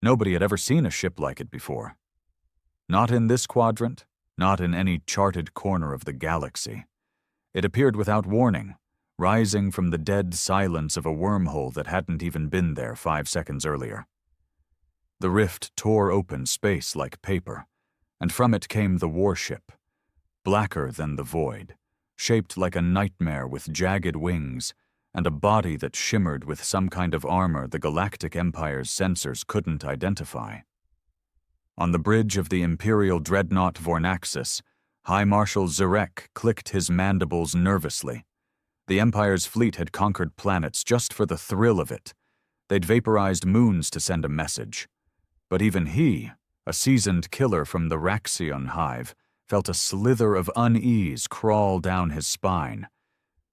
Nobody had ever seen a ship like it before. Not in this quadrant, not in any charted corner of the galaxy. It appeared without warning, rising from the dead silence of a wormhole that hadn't even been there 5 seconds earlier. The rift tore open space like paper, and from it came the warship, blacker than the void, shaped like a nightmare with jagged wings, and a body that shimmered with some kind of armor the Galactic Empire's sensors couldn't identify. On the bridge of the Imperial dreadnought Vornaxis, High Marshal Zarek clicked his mandibles nervously. The Empire's fleet had conquered planets just for the thrill of it. They'd vaporized moons to send a message. But even he, a seasoned killer from the Raxion hive, felt a slither of unease crawl down his spine.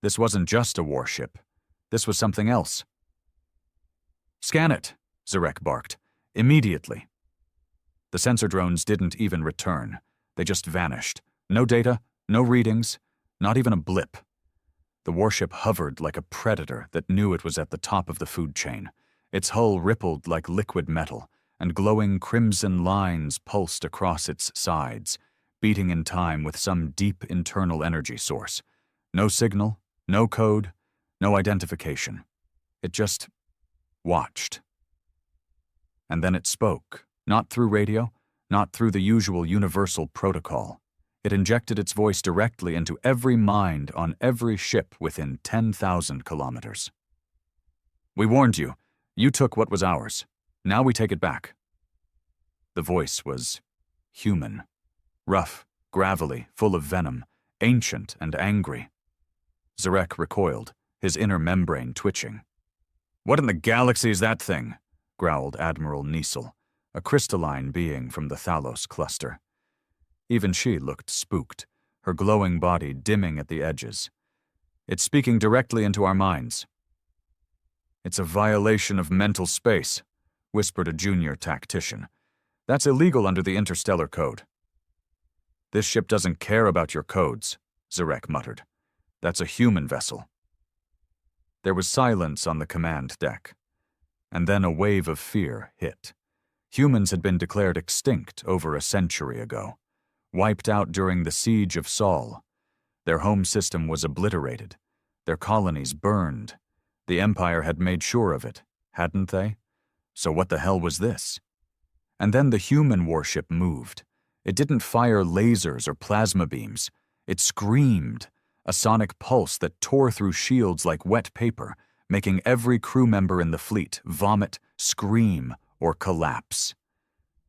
This wasn't just a warship. This was something else. "Scan it," Zarek barked. "Immediately." The sensor drones didn't even return. They just vanished. No data, no readings, not even a blip. The warship hovered like a predator that knew it was at the top of the food chain. Its hull rippled like liquid metal, and glowing crimson lines pulsed across its sides, beating in time with some deep internal energy source. No signal, no code, no identification. It just watched. And then it spoke, not through radio, not through the usual universal protocol. It injected its voice directly into every mind on every ship within 10,000 kilometers. "We warned you. You took what was ours. Now we take it back." The voice was human. Rough, gravelly, full of venom, ancient and angry. Zarek recoiled, his inner membrane twitching. "What in the galaxy is that thing?" growled Admiral Niesel, a crystalline being from the Thalos cluster. Even she looked spooked, her glowing body dimming at the edges. "It's speaking directly into our minds." "It's a violation of mental space," whispered a junior tactician. "That's illegal under the Interstellar Code." "This ship doesn't care about your codes," Zarek muttered. "That's a human vessel." There was silence on the command deck, and then a wave of fear hit. Humans had been declared extinct over a century ago, wiped out during the Siege of Sol. Their home system was obliterated, their colonies burned. The Empire had made sure of it, hadn't they? So what the hell was this? And then the human warship moved. It didn't fire lasers or plasma beams. It screamed, a sonic pulse that tore through shields like wet paper, making every crew member in the fleet vomit, scream, or collapse.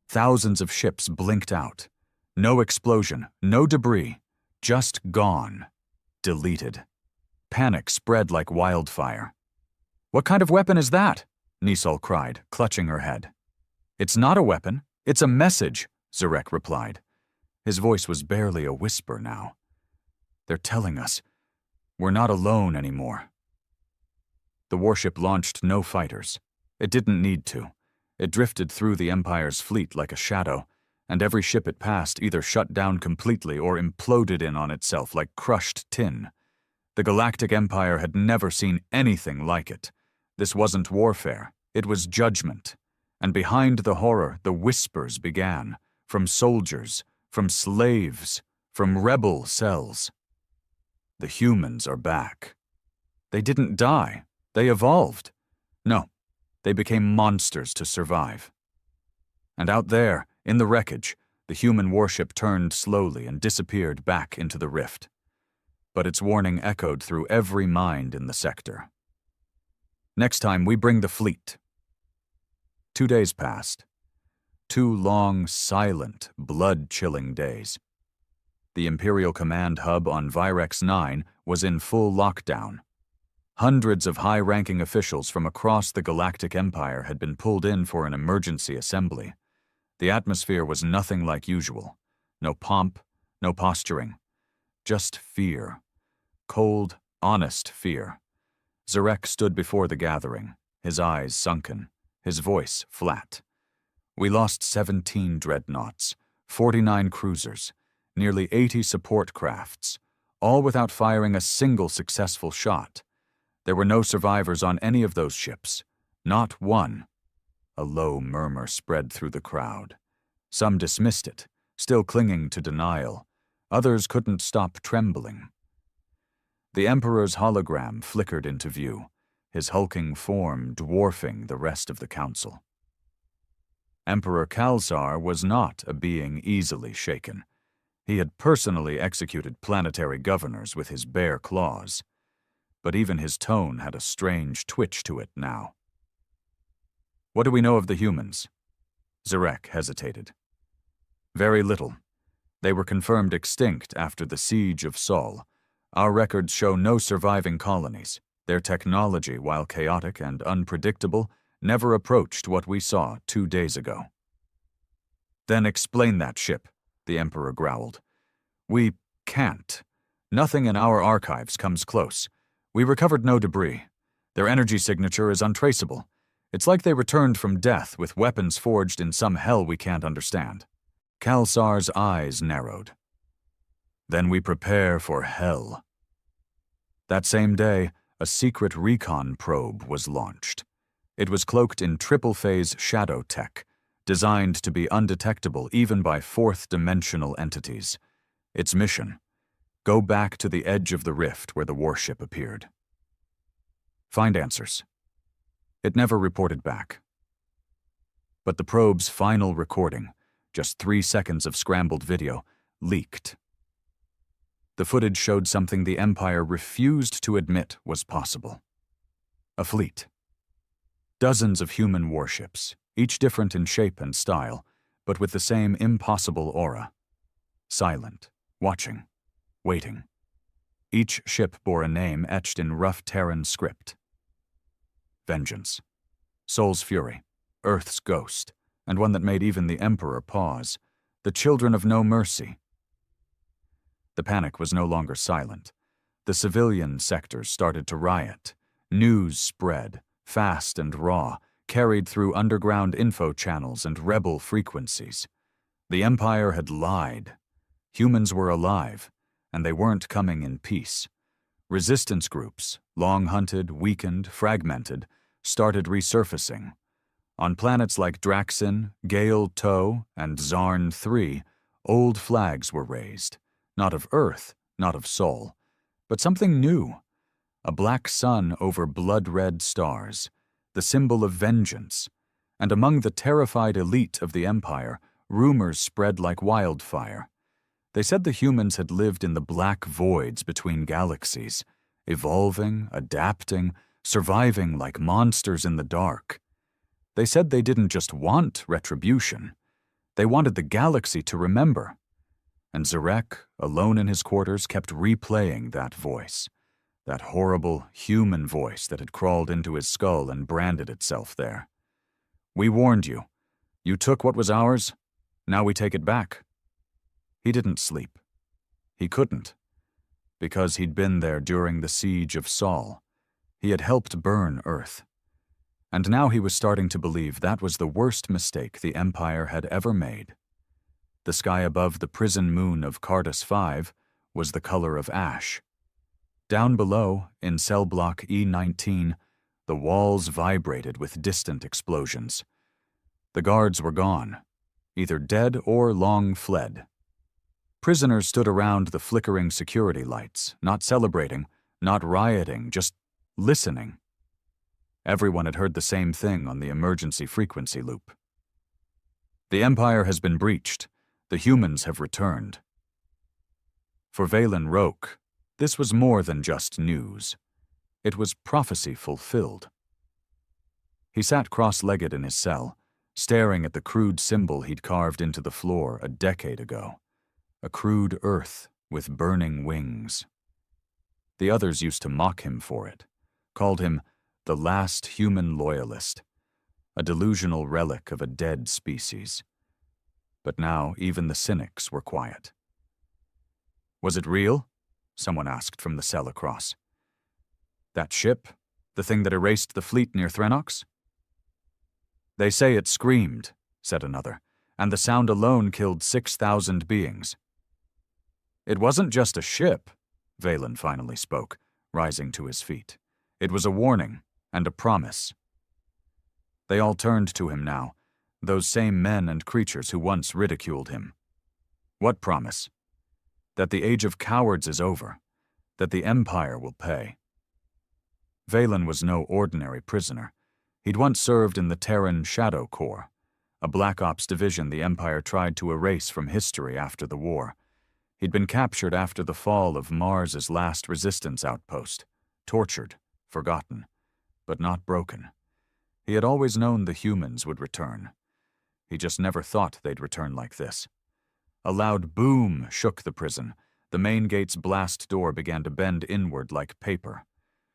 Thousands of ships blinked out. No explosion, no debris, just gone. Deleted. Panic spread like wildfire. "What kind of weapon is that?" Niesel cried, clutching her head. "It's not a weapon, it's a message," Zarek replied. His voice was barely a whisper now. "They're telling us we're not alone anymore." The warship launched no fighters. It didn't need to. It drifted through the Empire's fleet like a shadow, and every ship it passed either shut down completely or imploded in on itself like crushed tin. The Galactic Empire had never seen anything like it. This wasn't warfare, it was judgment. And behind the horror, the whispers began, from soldiers, from slaves, from rebel cells. "The humans are back." They didn't die, they evolved. No, they became monsters to survive. And out there, in the wreckage, the human warship turned slowly and disappeared back into the rift. But its warning echoed through every mind in the sector. "Next time, we bring the fleet." 2 days passed. 2 long, silent, blood-chilling days. The Imperial Command Hub on Virex 9 was in full lockdown. Hundreds of high-ranking officials from across the Galactic Empire had been pulled in for an emergency assembly. The atmosphere was nothing like usual. No pomp, no posturing. Just fear. Cold, honest fear. Zarek stood before the gathering, his eyes sunken, his voice flat. "We lost 17 dreadnoughts, 49 cruisers, nearly 80 support crafts, all without firing a single successful shot. There were no survivors on any of those ships. Not one. A low murmur spread through the crowd. Some dismissed it, still clinging to denial. Others couldn't stop trembling. The Emperor's hologram flickered into view, his hulking form dwarfing the rest of the council. Emperor Kalsar was not a being easily shaken. He had personally executed planetary governors with his bare claws, but even his tone had a strange twitch to it now. "What do we know of the humans?" Zarek hesitated. "Very little. They were confirmed extinct after the siege of Sol. Our records show no surviving colonies. Their technology, while chaotic and unpredictable, never approached what we saw 2 days ago." "Then explain that ship," the Emperor growled. "We can't. Nothing in our archives comes close. We recovered no debris. Their energy signature is untraceable. It's like they returned from death with weapons forged in some hell we can't understand." Kalsar's eyes narrowed. "Then we prepare for hell." That same day, a secret recon probe was launched. It was cloaked in triple-phase shadow tech, designed to be undetectable even by fourth-dimensional entities. Its mission: go back to the edge of the rift where the warship appeared. Find answers. It never reported back. But the probe's final recording, just 3 seconds of scrambled video, leaked. The footage showed something the Empire refused to admit was possible. A fleet. Dozens of human warships, each different in shape and style, but with the same impossible aura. Silent, watching, waiting. Each ship bore a name etched in rough Terran script. Vengeance, Sol's Fury, Earth's Ghost, and one that made even the Emperor pause: the Children of No Mercy. The panic was no longer silent. The civilian sectors started to riot. News spread, fast and raw, carried through underground info channels and rebel frequencies. The Empire had lied. Humans were alive, and they weren't coming in peace. Resistance groups, long hunted, weakened, fragmented, started resurfacing. On planets like Draxin, Gale Toe, and Zarn 3, old flags were raised. Not of Earth, not of Sol, but something new. A black sun over blood-red stars, the symbol of vengeance. And among the terrified elite of the Empire, rumors spread like wildfire. They said the humans had lived in the black voids between galaxies, evolving, adapting, surviving like monsters in the dark. They said they didn't just want retribution. They wanted the galaxy to remember. And Zarek, alone in his quarters, kept replaying that voice, that horrible human voice that had crawled into his skull and branded itself there. "We warned you. You took what was ours. Now we take it back." He didn't sleep. He couldn't, because he'd been there during the siege of Sol. He had helped burn Earth. And now he was starting to believe that was the worst mistake the Empire had ever made. The sky above the prison moon of Cardus V was the color of ash. Down below, in cell block E19, the walls vibrated with distant explosions. The guards were gone, either dead or long fled. Prisoners stood around the flickering security lights, not celebrating, not rioting, just listening. Everyone had heard the same thing on the emergency frequency loop. "The Empire has been breached. The humans have returned." For Valen Roke, this was more than just news. It was prophecy fulfilled. He sat cross-legged in his cell, staring at the crude symbol he'd carved into the floor a decade ago. A crude Earth with burning wings. The others used to mock him for it, called him the last human loyalist, a delusional relic of a dead species. But now even the cynics were quiet. "Was it real?" someone asked from the cell across. "That ship, the thing that erased the fleet near Threnox?" "They say it screamed," said another, "and the sound alone killed 6,000 beings." "It wasn't just a ship," Valen finally spoke, rising to his feet. "It was a warning and a promise." They all turned to him now, those same men and creatures who once ridiculed him. What promise? That the age of cowards is over, that the Empire will pay. Valen was no ordinary prisoner. He'd once served in the Terran Shadow Corps, a Black Ops division the Empire tried to erase from history after the war. He'd been captured after the fall of Mars's last resistance outpost, tortured, forgotten, but not broken. He had always known the humans would return. He just never thought they'd return like this. A loud boom shook the prison. The main gate's blast door began to bend inward like paper.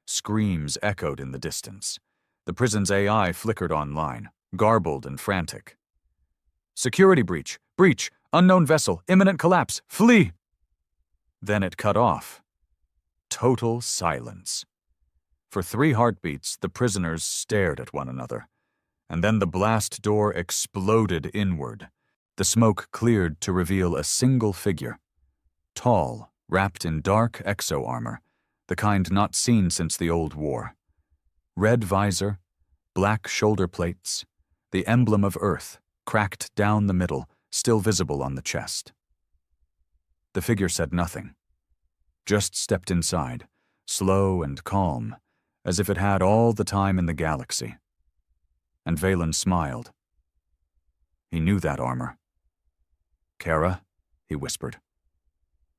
Screams echoed in the distance. The prison's AI flickered online, garbled and frantic. "Security breach! Breach! Unknown vessel! Imminent collapse! Flee!" Then it cut off. Total silence. For 3 heartbeats, the prisoners stared at one another. And then the blast door exploded inward. The smoke cleared to reveal a single figure. Tall, wrapped in dark exo-armor, the kind not seen since the old war. Red visor, black shoulder plates, the emblem of Earth, cracked down the middle, still visible on the chest. The figure said nothing. Just stepped inside, slow and calm, as if it had all the time in the galaxy. And Valen smiled. He knew that armor. "Kara," he whispered.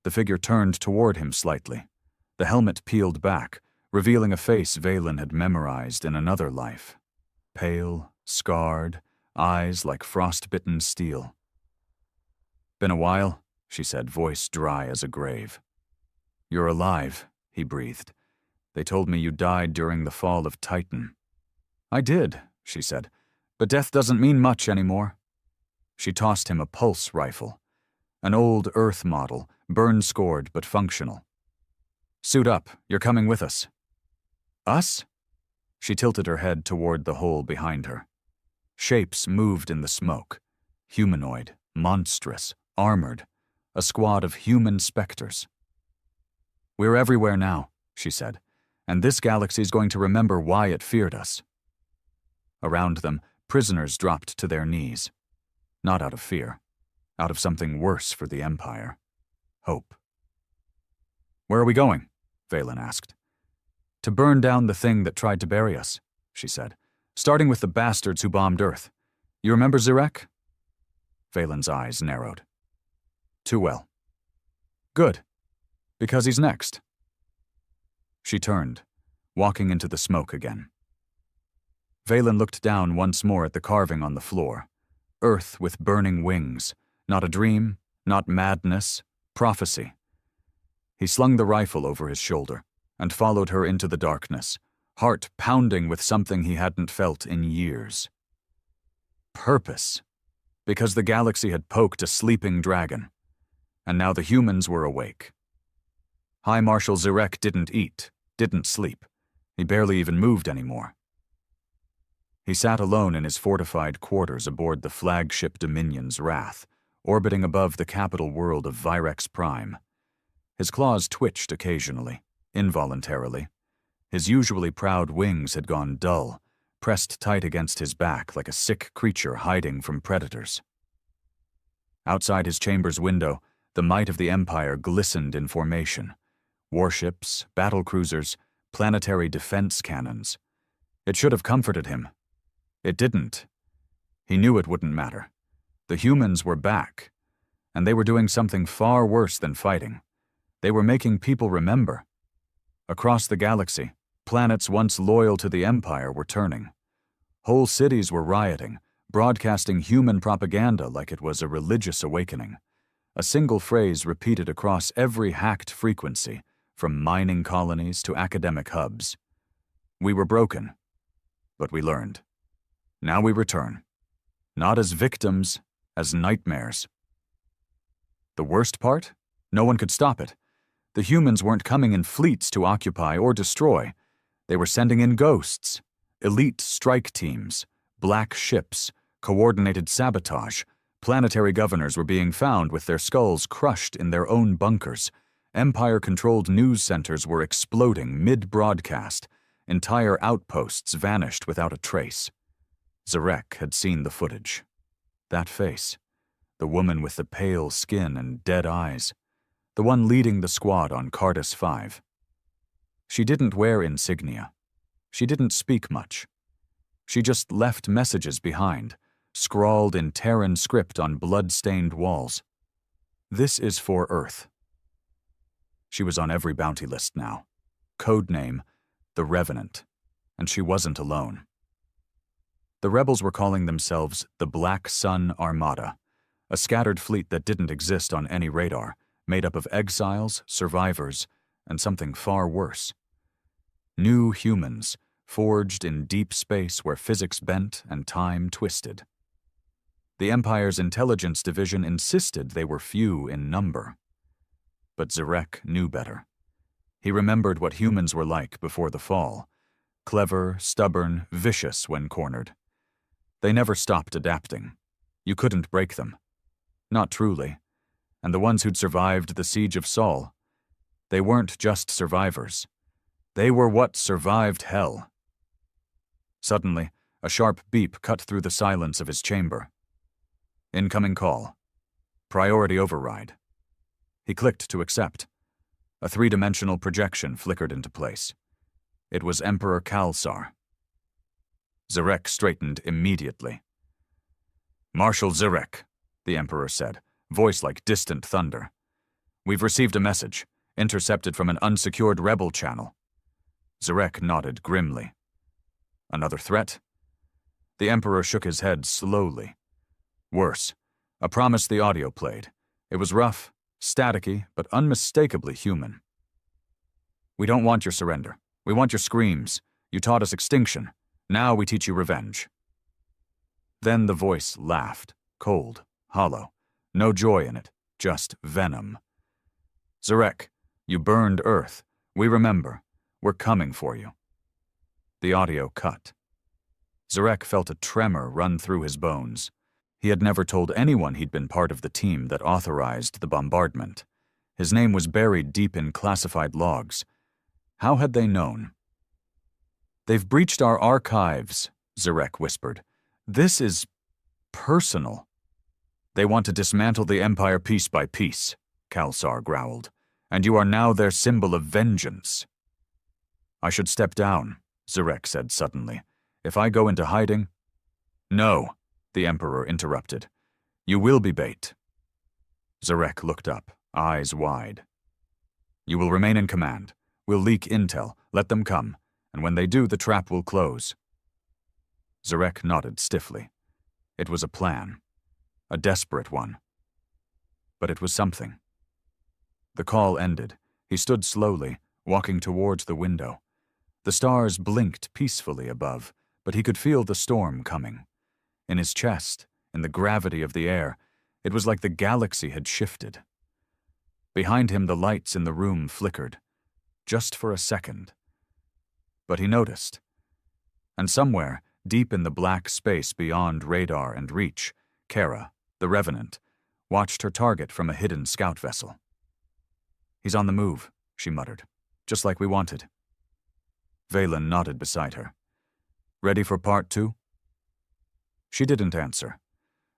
The figure turned toward him slightly. The helmet peeled back, revealing a face Valen had memorized in another life. Pale, scarred, eyes like frost-bitten steel. "Been a while," she said, voice dry as a grave. "You're alive," he breathed. "They told me you died during the fall of Titan." "I did," she said, "but death doesn't mean much anymore." She tossed him a pulse rifle, an old Earth model, burn-scored but functional. "Suit up, you're coming with us." "Us?" She tilted her head toward the hole behind her. Shapes moved in the smoke. Humanoid, monstrous, armored, a squad of human specters. "We're everywhere now," she said, "and this galaxy's going to remember why it feared us." Around them, prisoners dropped to their knees. Not out of fear, out of something worse for the Empire. Hope. "Where are we going?" Valen asked. "To burn down the thing that tried to bury us," she said, "starting with the bastards who bombed Earth. You remember Zirek?" Valen's eyes narrowed. "Too well." "Good. Because he's next." She turned, walking into the smoke again. Valen looked down once more at the carving on the floor. Earth with burning wings. Not a dream, not madness, prophecy. He slung the rifle over his shoulder and followed her into the darkness, heart pounding with something he hadn't felt in years. Purpose. Because the galaxy had poked a sleeping dragon, and now the humans were awake. High Marshal Zirek didn't eat, didn't sleep. He barely even moved anymore. He sat alone in his fortified quarters aboard the flagship Dominion's Wrath, orbiting above the capital world of Virex Prime. His claws twitched occasionally, involuntarily. His usually proud wings had gone dull, pressed tight against his back like a sick creature hiding from predators. Outside his chamber's window, the might of the Empire glistened in formation. Warships, battlecruisers, planetary defense cannons. It should have comforted him. It didn't. He knew it wouldn't matter. The humans were back, and they were doing something far worse than fighting. They were making people remember. Across the galaxy, planets once loyal to the Empire were turning. Whole cities were rioting, broadcasting human propaganda like it was a religious awakening. A single phrase repeated across every hacked frequency, from mining colonies to academic hubs. We were broken, but we learned. Now we return, not as victims, as nightmares. The worst part? No one could stop it. The humans weren't coming in fleets to occupy or destroy. They were sending in ghosts, elite strike teams, black ships, coordinated sabotage. Planetary governors were being found with their skulls crushed in their own bunkers. Empire-controlled news centers were exploding mid-broadcast. Entire outposts vanished without a trace. Zarek had seen the footage. That face, the woman with the pale skin and dead eyes, the one leading the squad on Cardus 5. She didn't wear insignia. She didn't speak much. She just left messages behind, scrawled in Terran script on blood-stained walls. This is for Earth. She was on every bounty list now. Codename, the Revenant. And she wasn't alone. The rebels were calling themselves the Black Sun Armada, a scattered fleet that didn't exist on any radar, made up of exiles, survivors, and something far worse. New humans, forged in deep space where physics bent and time twisted. The Empire's intelligence division insisted they were few in number. But Zarek knew better. He remembered what humans were like before the fall. Clever, stubborn, vicious when cornered. They never stopped adapting. You couldn't break them. Not truly. And the ones who'd survived the siege of Sol, they weren't just survivors. They were what survived hell. Suddenly, a sharp beep cut through the silence of his chamber. Incoming call. Priority override. He clicked to accept. A three-dimensional projection flickered into place. It was Emperor Khalsar. Zarek straightened immediately. Marshal Zarek, the Emperor said, voice like distant thunder. We've received a message, intercepted from an unsecured rebel channel. Zarek nodded grimly. Another threat? The Emperor shook his head slowly. Worse, a promise the audio played. It was rough, staticky, but unmistakably human. We don't want your surrender. We want your screams. You taught us extinction. Now we teach you revenge. Then the voice laughed, cold, hollow. No joy in it, just venom. Zarek, you burned Earth. We remember. We're coming for you. The audio cut. Zarek felt a tremor run through his bones. He had never told anyone he'd been part of the team that authorized the bombardment. His name was buried deep in classified logs. How had they known? They've breached our archives, Zarek whispered. This is personal. They want to dismantle the Empire piece by piece, Khalsar growled. And you are now their symbol of vengeance. I should step down, Zarek said suddenly. If I go into hiding... No, the Emperor interrupted. You will be bait. Zarek looked up, eyes wide. You will remain in command. We'll leak intel, let them come, and when they do, the trap will close. Zarek nodded stiffly. It was a plan. A desperate one. But it was something. The call ended. He stood slowly, walking towards the window. The stars blinked peacefully above, but he could feel the storm coming. In his chest, in the gravity of the air, it was like the galaxy had shifted. Behind him, the lights in the room flickered, just for a second. But he noticed. And somewhere, deep in the black space beyond radar and reach, Kara, the Revenant, watched her target from a hidden scout vessel. He's on the move, she muttered, just like we wanted. Valen nodded beside her. Ready for part 2? She didn't answer.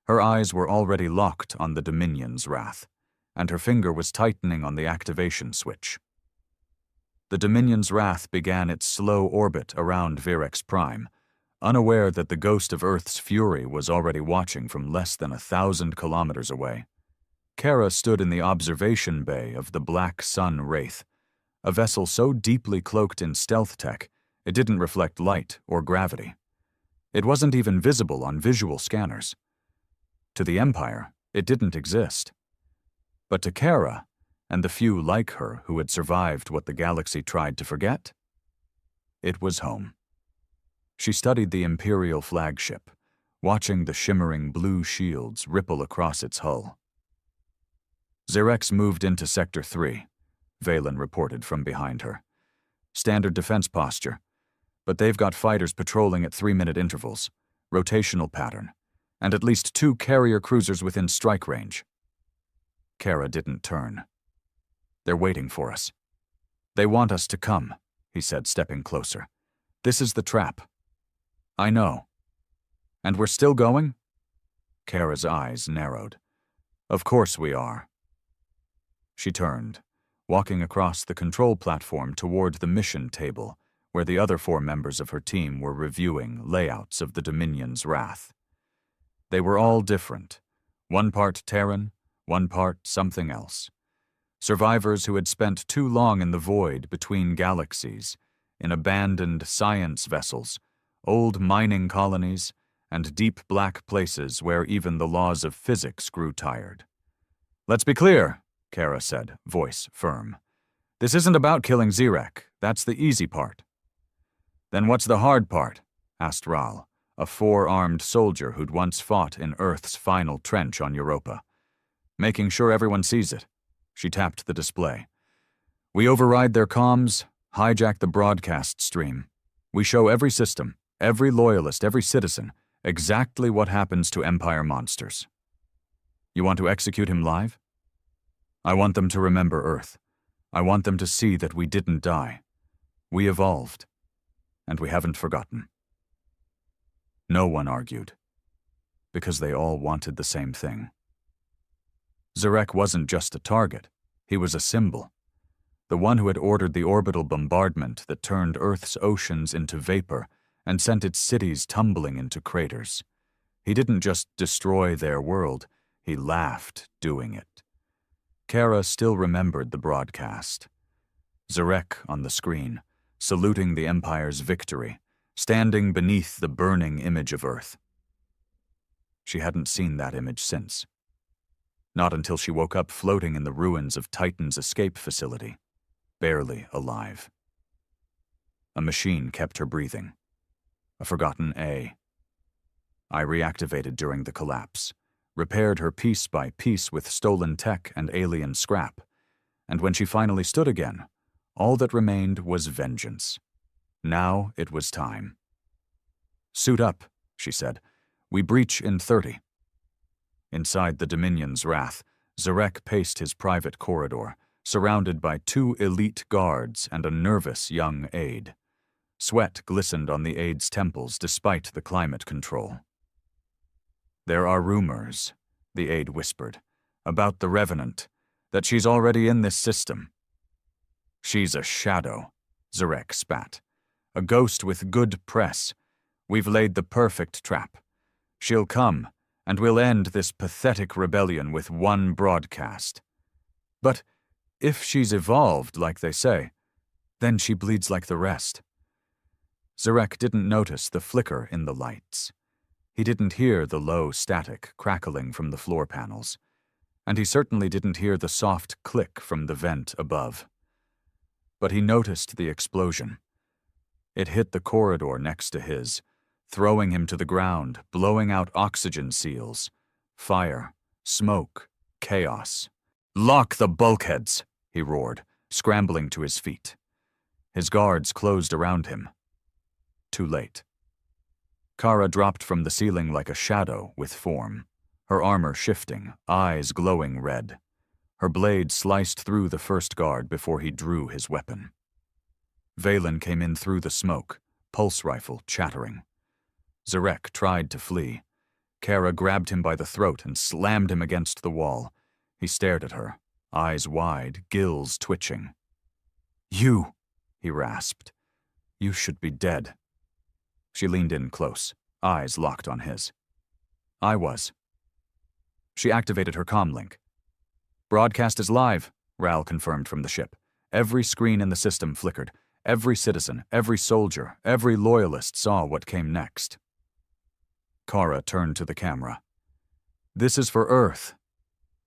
Her eyes were already locked on the Dominion's wrath, and her finger was tightening on the activation switch. The Dominion's wrath began its slow orbit around Virex Prime, unaware that the ghost of Earth's fury was already watching from less than 1,000 kilometers away. Kara stood in the observation bay of the Black Sun Wraith, a vessel so deeply cloaked in stealth tech it didn't reflect light or gravity. It wasn't even visible on visual scanners. To the Empire, it didn't exist. But to Kara, and the few like her who had survived what the galaxy tried to forget, it was home. She studied the Imperial flagship, watching the shimmering blue shields ripple across its hull. Zarek's moved into Sector 3, Valen reported from behind her. Standard defense posture, but they've got fighters patrolling at 3-minute intervals, rotational pattern, and at least 2 carrier cruisers within strike range. Kara didn't turn. They're waiting for us. They want us to come, he said, stepping closer. This is the trap. I know. And we're still going? Kara's eyes narrowed. Of course we are. She turned, walking across the control platform toward the mission table, where the other 4 members of her team were reviewing layouts of the Dominion's wrath. They were all different, one part Terran, one part something else. Survivors who had spent too long in the void between galaxies, in abandoned science vessels, old mining colonies, and deep black places where even the laws of physics grew tired. Let's be clear, Kara said, voice firm. This isn't about killing Zirek. That's the easy part. Then what's the hard part? Asked Ral, a 4-armed soldier who'd once fought in Earth's final trench on Europa. Making sure everyone sees it. She tapped the display. We override their comms, hijack the broadcast stream. We show every system, every loyalist, every citizen, exactly what happens to Empire monsters. You want to execute him live? I want them to remember Earth. I want them to see that we didn't die. We evolved, and we haven't forgotten. No one argued, because they all wanted the same thing. Zirek wasn't just a target, he was a symbol. The one who had ordered the orbital bombardment that turned Earth's oceans into vapor and sent its cities tumbling into craters. He didn't just destroy their world, he laughed doing it. Kara still remembered the broadcast. Zirek on the screen, saluting the Empire's victory, standing beneath the burning image of Earth. She hadn't seen that image since. Not until she woke up floating in the ruins of Titan's escape facility, barely alive. A machine kept her breathing. A forgotten A. I reactivated during the collapse, repaired her piece by piece with stolen tech and alien scrap, and when she finally stood again, all that remained was vengeance. Now it was time. Suit up, she said. We breach in 30. Inside the Dominion's wrath, Zirek paced his private corridor, surrounded by 2 elite guards and a nervous young aide. Sweat glistened on the aide's temples despite the climate control. There are rumors, the aide whispered, about the Revenant, that she's already in this system. She's a shadow, Zirek spat. A ghost with good press. We've laid the perfect trap. She'll come, and we'll end this pathetic rebellion with one broadcast. But if she's evolved, like they say, then she bleeds like the rest. Zirek didn't notice the flicker in the lights. He didn't hear the low static crackling from the floor panels, and he certainly didn't hear the soft click from the vent above. But he noticed the explosion. It hit the corridor next to his, throwing him to the ground, blowing out oxygen seals. Fire, smoke, chaos. "Lock the bulkheads!" he roared, scrambling to his feet. His guards closed around him. Too late. Kara dropped from the ceiling like a shadow with form, her armor shifting, eyes glowing red. Her blade sliced through the first guard before he drew his weapon. Valen came in through the smoke, pulse rifle chattering. Zirek tried to flee. Kara grabbed him by the throat and slammed him against the wall. He stared at her, eyes wide, gills twitching. "You," he rasped. "You should be dead." She leaned in close, eyes locked on his. "I was." She activated her comlink. "Broadcast is live," Ral confirmed from the ship. Every screen in the system flickered. Every citizen, every soldier, every loyalist saw what came next. Kara turned to the camera. "This is for Earth,"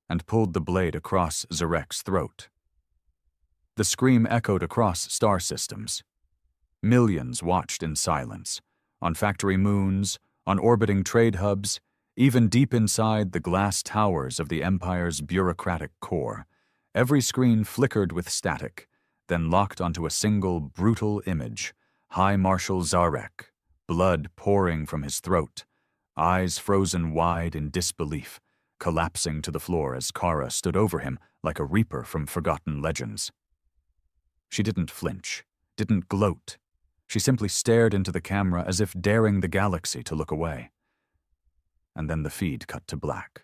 and pulled the blade across Zirek's throat. The scream echoed across star systems. Millions watched in silence, on factory moons, on orbiting trade hubs, even deep inside the glass towers of the Empire's bureaucratic core. Every screen flickered with static, then locked onto a single brutal image, High Marshal Zarek, blood pouring from his throat, eyes frozen wide in disbelief, collapsing to the floor as Kara stood over him like a reaper from forgotten legends. She didn't flinch, didn't gloat. She simply stared into the camera as if daring the galaxy to look away. and then the feed cut to black.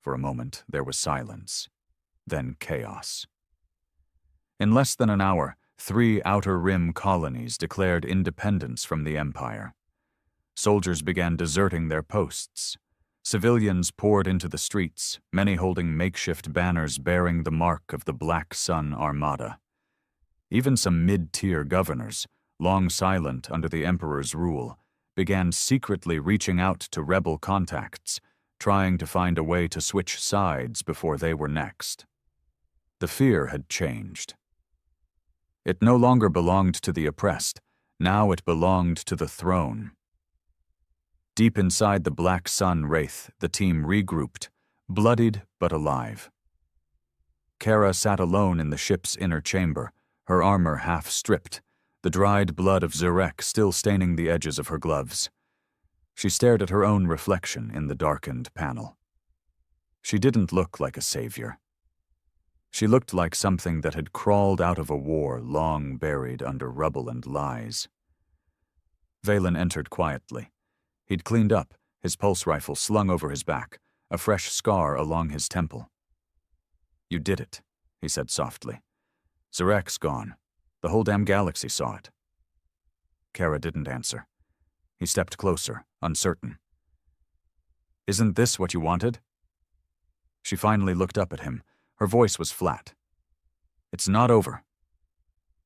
For a moment, there was silence, then chaos. In less than an hour, 3 Outer Rim colonies declared independence from the Empire. Soldiers began deserting their posts. Civilians poured into the streets, many holding makeshift banners bearing the mark of the Black Sun Armada. Even some mid-tier governors, long silent under the Emperor's rule, began secretly reaching out to rebel contacts, trying to find a way to switch sides before they were next. The fear had changed. It no longer belonged to the oppressed, now it belonged to the throne. Deep inside the Black Sun Wraith, the team regrouped, bloodied but alive. Kara sat alone in the ship's inner chamber, her armor half stripped, the dried blood of Zurek still staining the edges of her gloves. She stared at her own reflection in the darkened panel. She didn't look like a savior. She looked like something that had crawled out of a war long buried under rubble and lies. Valen entered quietly. He'd cleaned up, his pulse rifle slung over his back, a fresh scar along his temple. "You did it," he said softly. "Zurek's gone. The whole damn galaxy saw it." Kara didn't answer. He stepped closer, uncertain. "Isn't this what you wanted?" She finally looked up at him. Her voice was flat. "It's not over."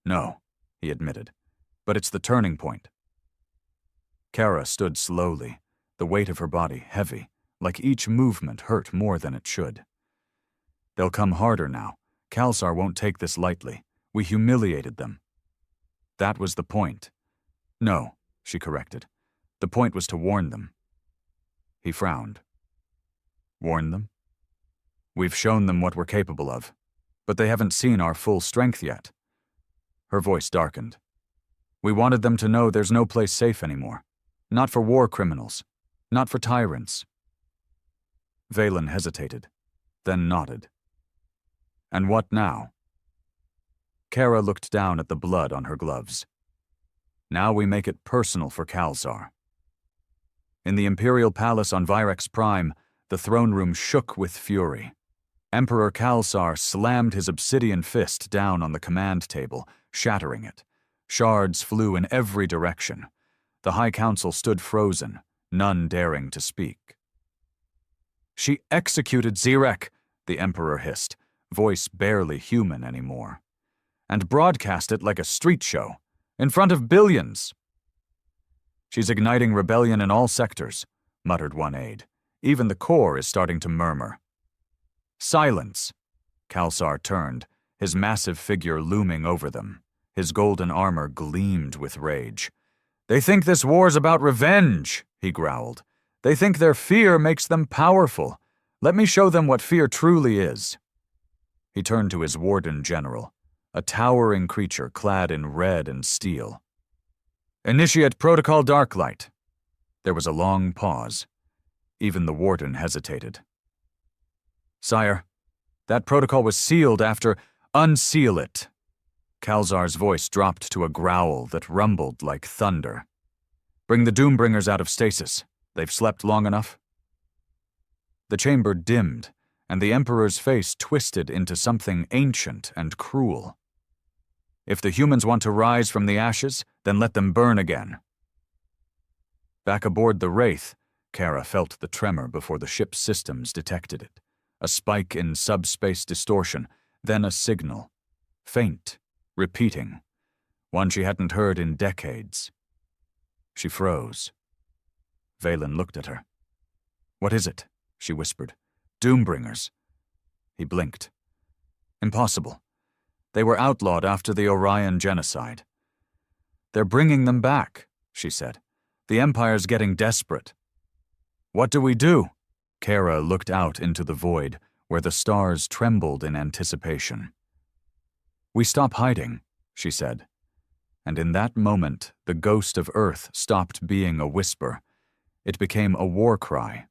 "No," he admitted, "but it's the turning point." Kara stood slowly, the weight of her body heavy, like each movement hurt more than it should. "They'll come harder now. Khalsar won't take this lightly. We humiliated them." "That was the point." "No," she corrected. "The point was to warn them." He frowned. "Warn them? We've shown them what we're capable of, but they haven't seen our full strength yet." Her voice darkened. "We wanted them to know there's no place safe anymore. Not for war criminals. Not for tyrants." Valen hesitated, then nodded. "And what now?" Kara looked down at the blood on her gloves. "Now we make it personal for Khalsar." In the Imperial Palace on Virex Prime, the throne room shook with fury. Emperor Khalsar slammed his obsidian fist down on the command table, shattering it. Shards flew in every direction. The High Council stood frozen, none daring to speak. "She executed Zurek," the Emperor hissed, voice barely human anymore, "and broadcast it like a street show, in front of billions." "She's igniting rebellion in all sectors," muttered one aide. "Even the core is starting to murmur." "Silence!" Khalsar turned, his massive figure looming over them. His golden armor gleamed with rage. "They think this war's about revenge," he growled. "They think their fear makes them powerful. Let me show them what fear truly is." He turned to his warden general, a towering creature clad in red and steel. "Initiate Protocol Darklight." There was a long pause. Even the warden hesitated. "Sire, that protocol was sealed after— Unseal it." Khalsar's voice dropped to a growl that rumbled like thunder. "Bring the Doombringers out of stasis. They've slept long enough." The chamber dimmed, and the Emperor's face twisted into something ancient and cruel. "If the humans want to rise from the ashes, then let them burn again." Back aboard the Wraith, Kara felt the tremor before the ship's systems detected it. A spike in subspace distortion, then a signal. Faint, repeating. One she hadn't heard in decades. She froze. Valen looked at her. "What is it?" she whispered. "Doombringers." He blinked. "Impossible. They were outlawed after the Orion genocide." "They're bringing them back," she said. "The Empire's getting desperate." "What do we do?" Kara looked out into the void, where the stars trembled in anticipation. "We stop hiding," she said. And in that moment, the ghost of Earth stopped being a whisper. It became a war cry.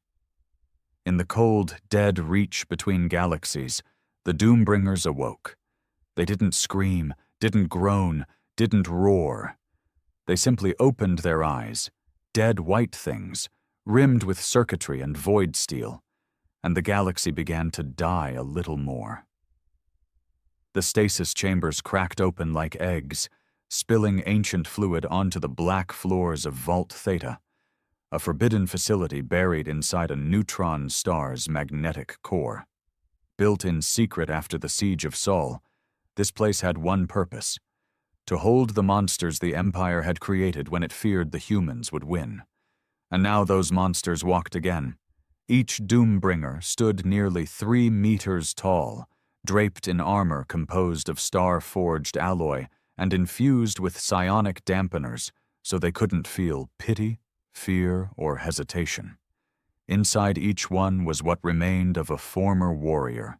In the cold, dead reach between galaxies, the Doombringers awoke. They didn't scream, didn't groan, didn't roar. They simply opened their eyes, dead white things, rimmed with circuitry and void steel, and the galaxy began to die a little more. The stasis chambers cracked open like eggs, spilling ancient fluid onto the black floors of Vault Theta, a forbidden facility buried inside a neutron star's magnetic core. Built in secret after the Siege of Sol, this place had one purpose: to hold the monsters the Empire had created when it feared the humans would win. And now those monsters walked again. Each Doombringer stood nearly 3 meters tall, draped in armor composed of star-forged alloy and infused with psionic dampeners so they couldn't feel pity, fear, or hesitation. Inside each one was what remained of a former warrior.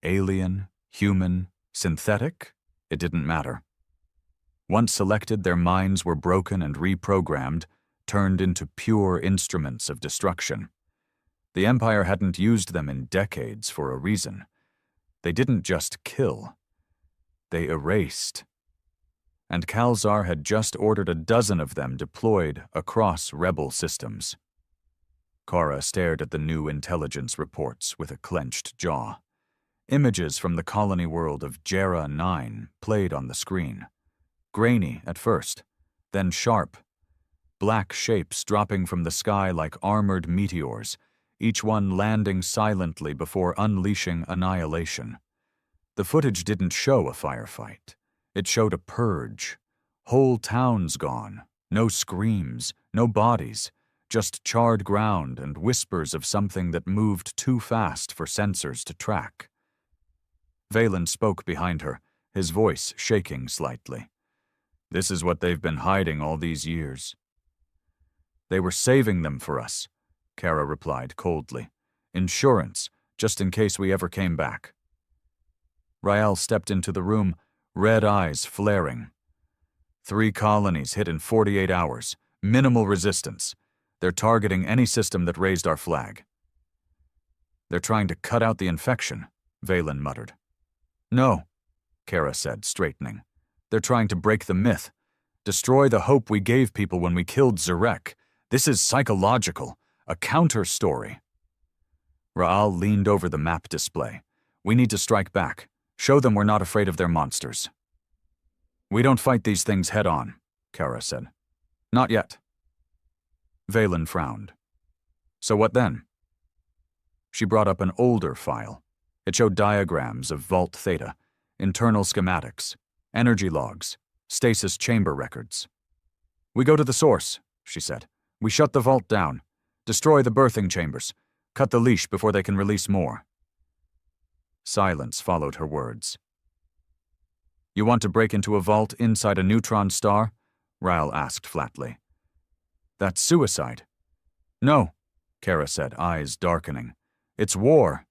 Alien, human, synthetic? It didn't matter. Once selected, their minds were broken and reprogrammed, turned into pure instruments of destruction. The Empire hadn't used them in decades for a reason. They didn't just kill. They erased. And Kalzar had just ordered a dozen of them deployed across rebel systems. Kara stared at the new intelligence reports with a clenched jaw. Images from the colony world of Jera 9 played on the screen. Grainy at first, then sharp. Black shapes dropping from the sky like armored meteors, each one landing silently before unleashing annihilation. The footage didn't show a firefight. It showed a purge. Whole towns gone. No screams, no bodies, just charred ground and whispers of something that moved too fast for sensors to track. Valen spoke behind her, his voice shaking slightly. "This is what they've been hiding all these years." "They were saving them for us," Kara replied coldly. "Insurance, just in case we ever came back." Rael stepped into the room, red eyes flaring. 3 colonies hit in 48 hours. Minimal resistance. They're targeting any system that raised our flag. "They're trying to cut out the infection," Valen muttered. "No," Kara said, straightening. "They're trying to break the myth. Destroy the hope we gave people when we killed Zarek. This is psychological. A counter-story." Raal leaned over the map display. "We need to strike back. Show them we're not afraid of their monsters." "We don't fight these things head-on," Kara said. "Not yet." Valen frowned. "So what then?" She brought up an older file. It showed diagrams of Vault Theta, internal schematics, energy logs, stasis chamber records. "We go to the source," she said. "We shut the vault down, destroy the birthing chambers, cut the leash before they can release more." Silence followed her words. "You want to break into a vault inside a neutron star?" Rael asked flatly. "That's suicide." "No," Kara said, eyes darkening. "It's war."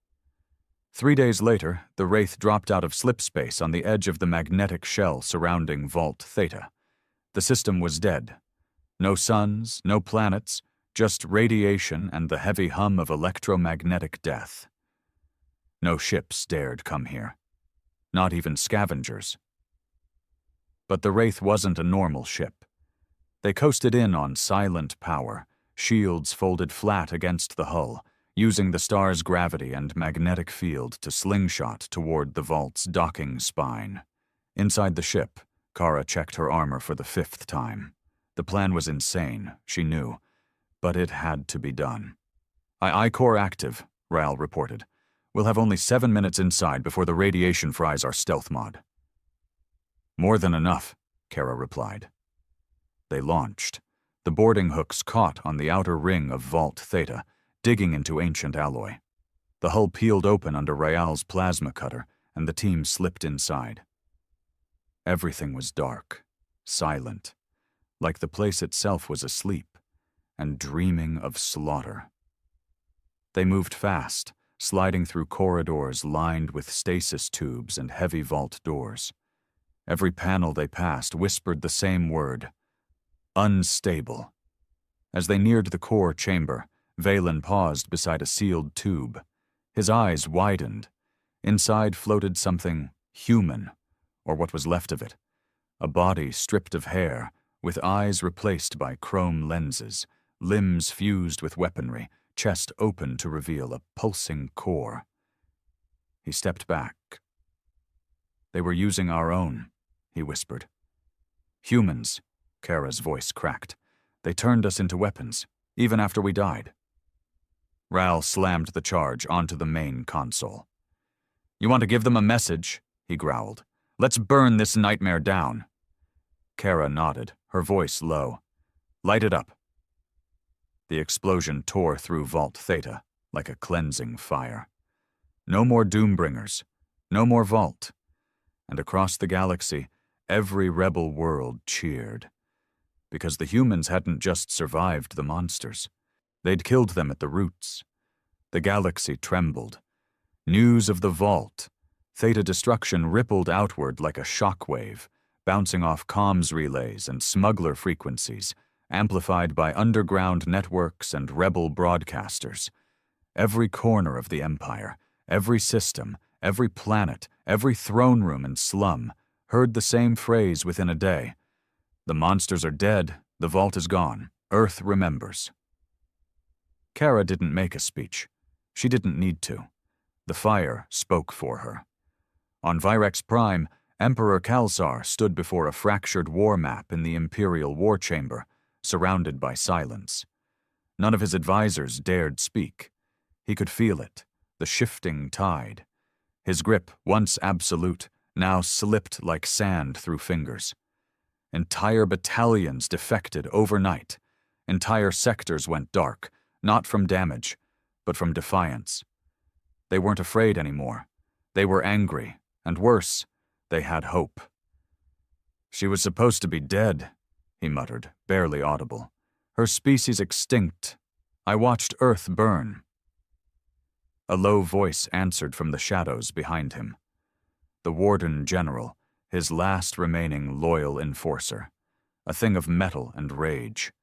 3 days later, the Wraith dropped out of slipspace on the edge of the magnetic shell surrounding Vault Theta. The system was dead. No suns, no planets, just radiation and the heavy hum of electromagnetic death. No ships dared come here. Not even scavengers. But the Wraith wasn't a normal ship. They coasted in on silent power, shields folded flat against the hull, using the star's gravity and magnetic field to slingshot toward the vault's docking spine. Inside the ship, Kara checked her armor for the 5th time. The plan was insane, she knew, but it had to be done. I-Core active," Rael reported. "We'll have only 7 minutes inside before the radiation fries our stealth mod." "More than enough," Kara replied. They launched. The boarding hooks caught on the outer ring of Vault Theta, digging into ancient alloy. The hull peeled open under Rael's plasma cutter, and the team slipped inside. Everything was dark, silent, like the place itself was asleep and dreaming of slaughter. They moved fast, sliding through corridors lined with stasis tubes and heavy vault doors. Every panel they passed whispered the same word: unstable. As they neared the core chamber, Valen paused beside a sealed tube. His eyes widened. Inside floated something human, or what was left of it. A body stripped of hair, with eyes replaced by chrome lenses, limbs fused with weaponry, chest open to reveal a pulsing core. He stepped back. "They were using our own," he whispered. "Humans," Kara's voice cracked. "They turned us into weapons, even after we died." Ral slammed the charge onto the main console. "You want to give them a message?" he growled. "Let's burn this nightmare down." Kara nodded, her voice low. "Light it up." The explosion tore through Vault Theta like a cleansing fire. No more Doombringers, no more Vault. And across the galaxy, every rebel world cheered. Because the humans hadn't just survived the monsters. They'd killed them at the roots. The galaxy trembled. News of the Vault, Theta destruction rippled outward like a shockwave, bouncing off comms relays and smuggler frequencies, amplified by underground networks and rebel broadcasters. Every corner of the Empire, every system, every planet, every throne room and slum heard the same phrase within a day. The monsters are dead, the Vault is gone, Earth remembers. Kara didn't make a speech. She didn't need to. The fire spoke for her. On Virex Prime, Emperor Kalsar stood before a fractured war map in the Imperial War Chamber, surrounded by silence. None of his advisors dared speak. He could feel it, the shifting tide. His grip, once absolute, now slipped like sand through fingers. Entire battalions defected overnight. Entire sectors went dark, not from damage, but from defiance. They weren't afraid anymore. They were angry, and worse, they had hope. "She was supposed to be dead," he muttered, barely audible. "Her species extinct. I watched Earth burn." A low voice answered from the shadows behind him. The Warden General, his last remaining loyal enforcer, a thing of metal and rage.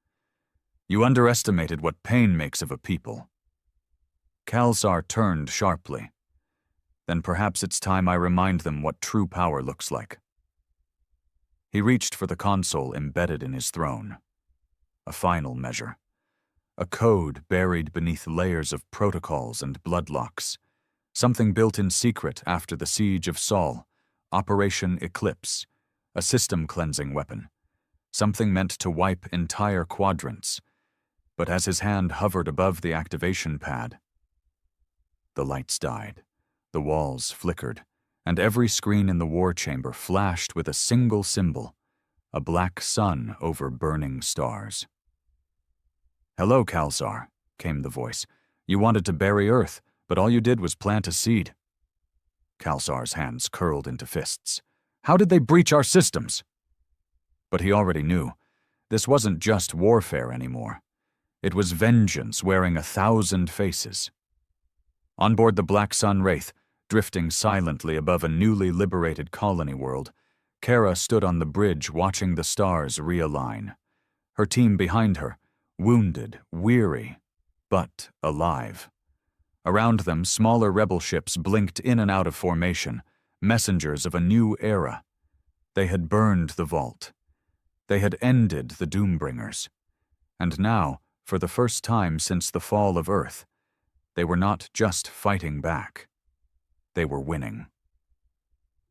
"You underestimated what pain makes of a people." Kalsar turned sharply. "Then perhaps it's time I remind them what true power looks like." He reached for the console embedded in his throne. A final measure. A code buried beneath layers of protocols and bloodlocks. Something built in secret after the siege of Sol, Operation Eclipse, a system-cleansing weapon. Something meant to wipe entire quadrants. But as his hand hovered above the activation pad, the lights died, the walls flickered, and every screen in the war chamber flashed with a single symbol, a black sun over burning stars. "Hello, Kalsar," came the voice. "You wanted to bury Earth, but all you did was plant a seed." Kalsar's hands curled into fists. "How did they breach our systems?" But he already knew. This wasn't just warfare anymore. It was vengeance wearing 1,000 faces. On board the Black Sun Wraith, drifting silently above a newly liberated colony world, Kara stood on the bridge watching the stars realign. Her team behind her, wounded, weary, but alive. Around them, smaller rebel ships blinked in and out of formation, messengers of a new era. They had burned the Vault. They had ended the Doombringers. And now, for the first time since the fall of Earth, they were not just fighting back. They were winning.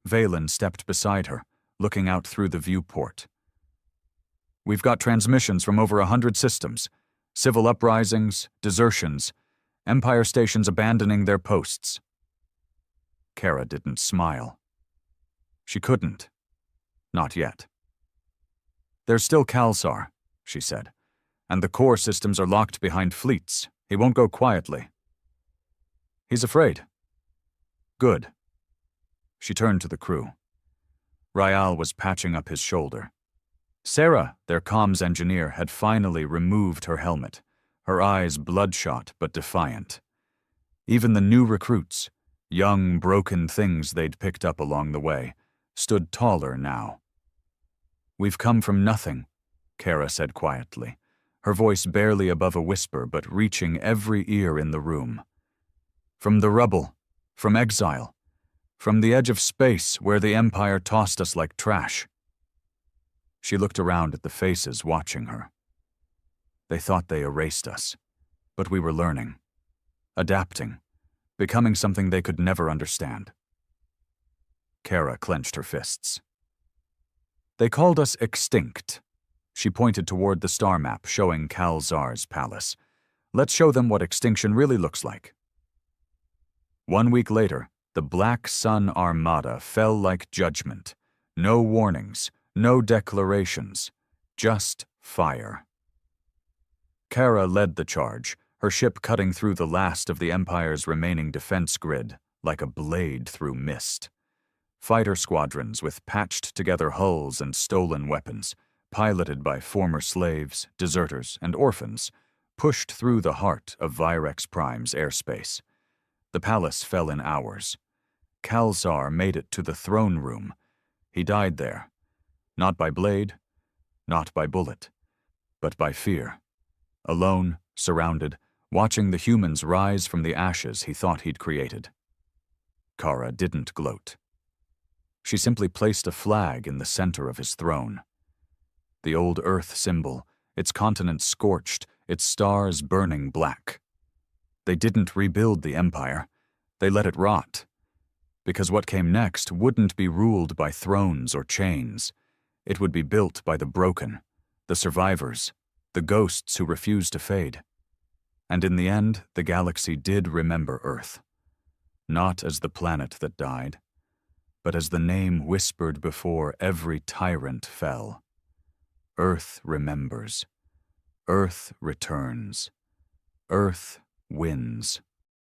Valen stepped beside her, looking out through the viewport. "We've got transmissions from over 100 systems. Civil uprisings, desertions, Empire stations abandoning their posts." Kara didn't smile. She couldn't. Not yet. "There's still Kalsar," she said, "and the core systems are locked behind fleets. He won't go quietly." "He's afraid." "Good." She turned to the crew. Rael was patching up his shoulder. Sarah, their comms engineer, had finally removed her helmet, her eyes bloodshot but defiant. Even the new recruits, young, broken things they'd picked up along the way, stood taller now. "We've come from nothing," Kara said quietly, her voice barely above a whisper but reaching every ear in the room. "From the rubble, from exile, from the edge of space where the Empire tossed us like trash." She looked around at the faces watching her. They thought they erased us, but we were learning, adapting, becoming something they could never understand. Kara clenched her fists. They called us extinct. She pointed toward the star map showing Kal-Zar's palace. Let's show them what extinction really looks like. 1 week later, the Black Sun Armada fell like judgment. No warnings, no declarations, just fire. Kara led the charge, her ship cutting through the last of the Empire's remaining defense grid like a blade through mist. Fighter squadrons with patched-together hulls and stolen weapons, piloted by former slaves, deserters, and orphans, pushed through the heart of Virex Prime's airspace. The palace fell in hours. Kal-Zar made it to the throne room. He died there, not by blade, not by bullet, but by fear. Alone, surrounded, watching the humans rise from the ashes he thought he'd created. Kara didn't gloat. She simply placed a flag in the center of his throne. The old Earth symbol, its continents scorched, its stars burning black. They didn't rebuild the Empire. They let it rot. Because what came next wouldn't be ruled by thrones or chains. It would be built by the broken, the survivors, the ghosts who refused to fade. And in the end, the galaxy did remember Earth. Not as the planet that died, but as the name whispered before every tyrant fell. Earth remembers. Earth returns. Earth wins.